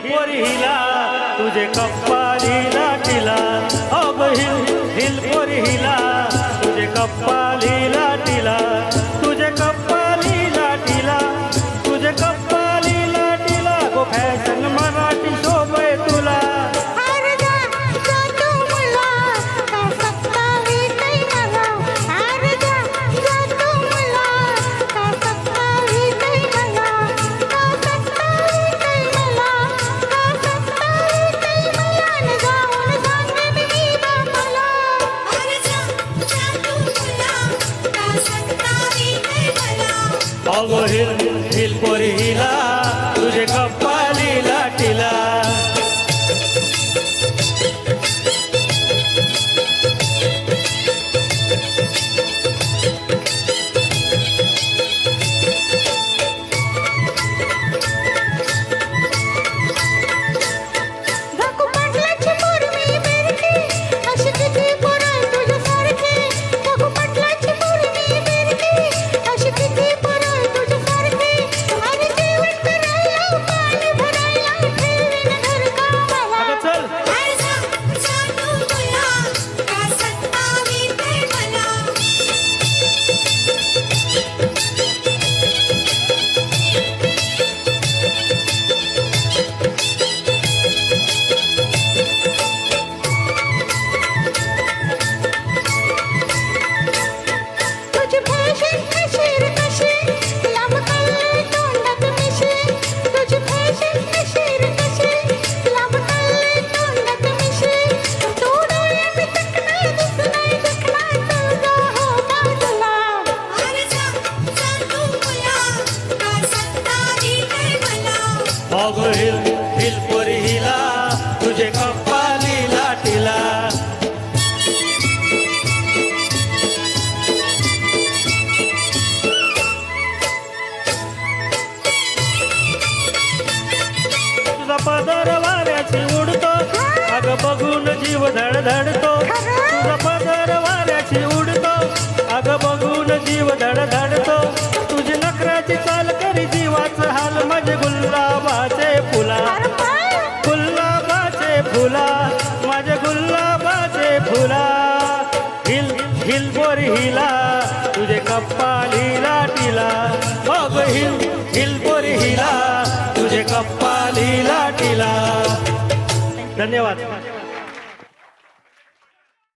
पोरी हिला तुझे कप्पाली लाटीला अग हिल पोरी हिला तुझे कप्पाली लाटीला तुझे कप्पाली लाटीला तुझे कप्पाली लाटीला गो फॅशन मराठी शोभे तुला अगो हिल पोरी हिला तुझे कप्पाली लाटीला अगो हिल पोरी हिला तुझे कप्पाली लाटीला तुझा पदर वाऱ्याची उडतो अग बघून जीव धडधडतो तुझा पदर वाऱ्याची उडतो अग बघून जीव धडधडतो तुझी नखराची चाल करी जीवाचं हाल माझे गुलाबाचे फुला गुलाबाचे फुला माझे गुलाबाचे फुला हिल पोरी हिला तुझे कप्पाली लाटीला अग हिल पोरी हिला तुझे कप्पाली लाटीला. धन्यवाद.